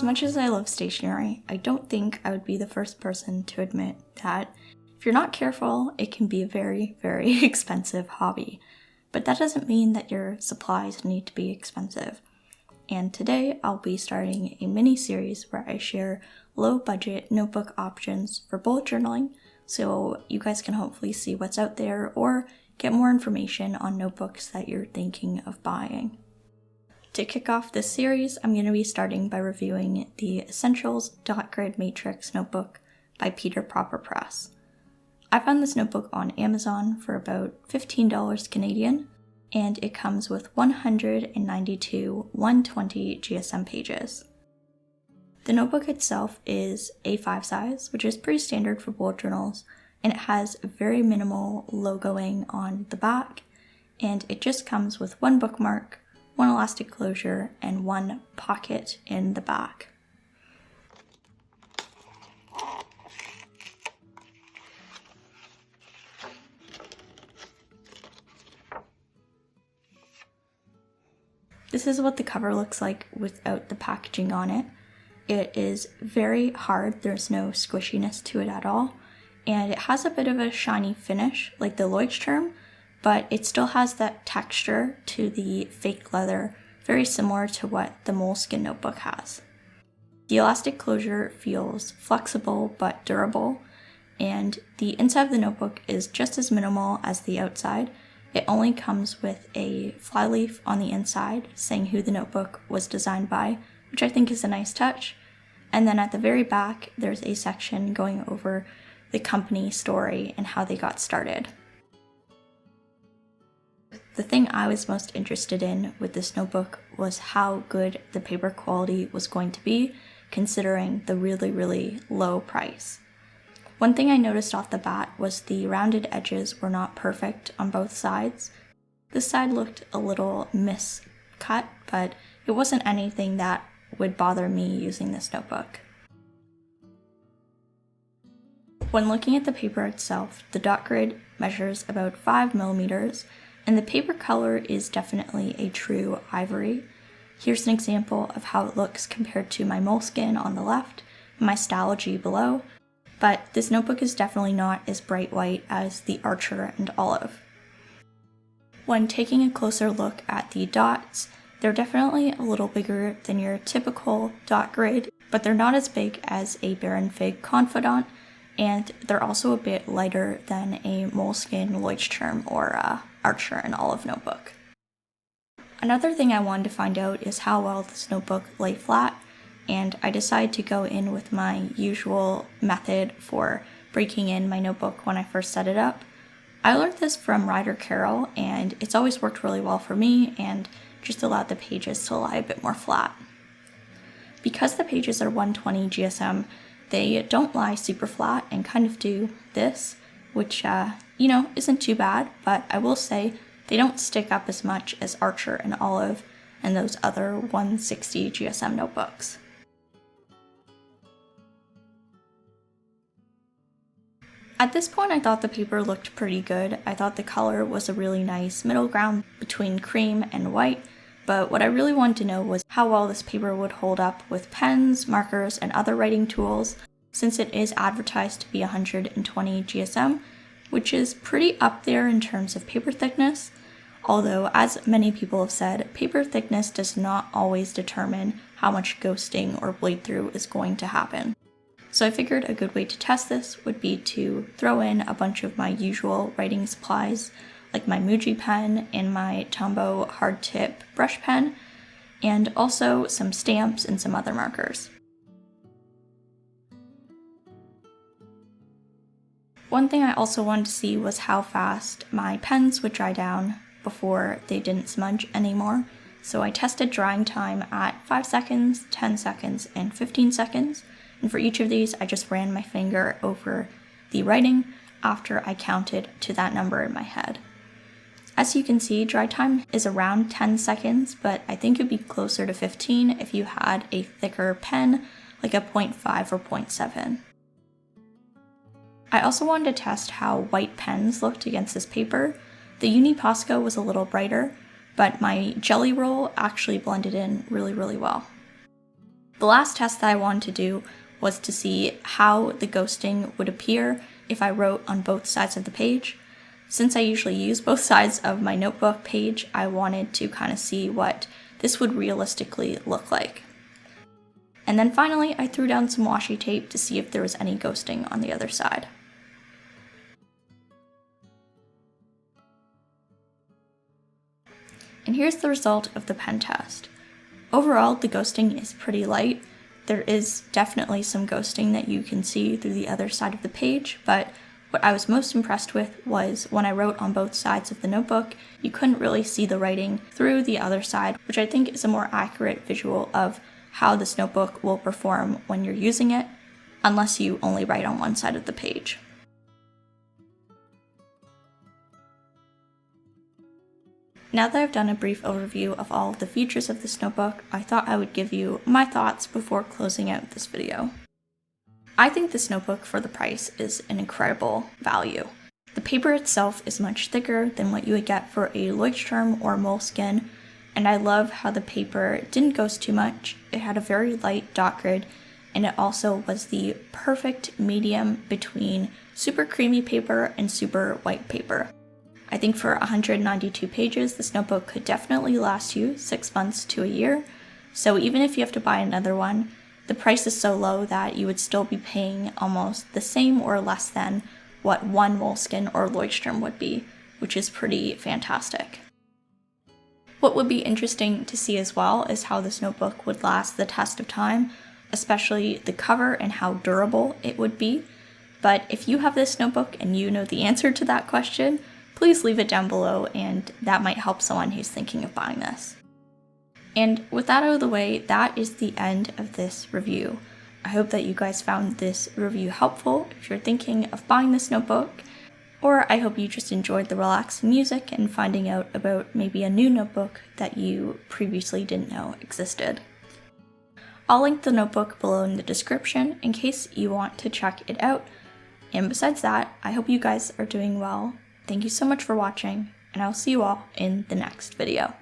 As much as I love stationery, I don't think I would be the first person to admit that if you're not careful, it can be a very, very expensive hobby. But that doesn't mean that your supplies need to be expensive. And today I'll be starting a mini series where I share low budget notebook options for bullet journaling, so you guys can hopefully see what's out there or get more information on notebooks that you're thinking of buying. To kick off this series, I'm going to be starting by reviewing the Essentials Dot Grid Matrix notebook by Pauper Press. I found this notebook on Amazon for about $15 Canadian, and it comes with 192 120 GSM pages. The notebook itself is A5 size, which is pretty standard for bullet journals, and it has very minimal logoing on the back, and it just comes with one bookmark, one elastic closure, and one pocket in the back. This is what the cover looks like without the packaging on it. It is very hard, there's no squishiness to it at all, and it has a bit of a shiny finish like the Leuchtturm, but it still has that texture to the fake leather, very similar to what the Moleskine notebook has. The elastic closure feels flexible but durable, and the inside of the notebook is just as minimal as the outside. It only comes with a flyleaf on the inside saying who the notebook was designed by, which I think is a nice touch. And then at the very back, there's a section going over the company story and how they got started. The thing I was most interested in with this notebook was how good the paper quality was going to be, considering the really, really low price. One thing I noticed off the bat was the rounded edges were not perfect on both sides. This side looked a little miscut, but it wasn't anything that would bother me using this notebook. When looking at the paper itself, the dot grid measures about 5 millimeters, and the paper color is definitely a true ivory. Here's an example of how it looks compared to my Moleskine on the left and my Stalogy below, but this notebook is definitely not as bright white as the Archer and Olive. When taking a closer look at the dots, they're definitely a little bigger than your typical dot grid, but they're not as big as a Baron Fig Confidant, and they're also a bit lighter than a Moleskine Leuchtturm or Archer and Olive notebook. Another thing I wanted to find out is how well this notebook lay flat, and I decided to go in with my usual method for breaking in my notebook when I first set it up. I learned this from Ryder Carroll, and it's always worked really well for me and just allowed the pages to lie a bit more flat. Because the pages are 120 GSM, they don't lie super flat and kind of do this, which, isn't too bad, but I will say they don't stick up as much as Archer and Olive and those other 160 GSM notebooks. At this point, I thought the paper looked pretty good. I thought the color was a really nice middle ground between cream and white, but what I really wanted to know was how well this paper would hold up with pens, markers, and other writing tools, since it is advertised to be 120 GSM, which is pretty up there in terms of paper thickness, although as many people have said, paper thickness does not always determine how much ghosting or bleed through is going to happen. So I figured a good way to test this would be to throw in a bunch of my usual writing supplies, like my Muji pen and my Tombow hard tip brush pen, and also some stamps and some other markers. One thing I also wanted to see was how fast my pens would dry down before they didn't smudge anymore. So I tested drying time at 5 seconds, 10 seconds, and 15 seconds. And for each of these, I just ran my finger over the writing after I counted to that number in my head. As you can see, dry time is around 10 seconds, but I think it'd be closer to 15 if you had a thicker pen, like a 0.5 or 0.7. I also wanted to test how white pens looked against this paper. The Uni Posco was a little brighter, but my Jelly Roll actually blended in really, really well. The last test that I wanted to do was to see how the ghosting would appear if I wrote on both sides of the page. Since I usually use both sides of my notebook page, I wanted to kind of see what this would realistically look like. And then finally, I threw down some washi tape to see if there was any ghosting on the other side. And here's the result of the pen test. Overall, the ghosting is pretty light. There is definitely some ghosting that you can see through the other side of the page, but what I was most impressed with was when I wrote on both sides of the notebook, you couldn't really see the writing through the other side, which I think is a more accurate visual of how this notebook will perform when you're using it, unless you only write on one side of the page. Now that I've done a brief overview of all of the features of this notebook, I thought I would give you my thoughts before closing out this video. I think this notebook for the price is an incredible value. The paper itself is much thicker than what you would get for a Leuchtturm or Moleskine, and I love how the paper didn't ghost too much. It had a very light dot grid, and it also was the perfect medium between super creamy paper and super white paper. I think for 192 pages, this notebook could definitely last you 6 months to a year. So even if you have to buy another one, the price is so low that you would still be paying almost the same or less than what one Moleskine or Leuchtturm would be, which is pretty fantastic. What would be interesting to see as well is how this notebook would last the test of time, especially the cover and how durable it would be. But if you have this notebook and you know the answer to that question, please leave it down below, and that might help someone who's thinking of buying this. And with that out of the way, that is the end of this review. I hope that you guys found this review helpful if you're thinking of buying this notebook, or I hope you just enjoyed the relaxing music and finding out about maybe a new notebook that you previously didn't know existed. I'll link the notebook below in the description in case you want to check it out. And besides that, I hope you guys are doing well. Thank you so much for watching, and I'll see you all in the next video.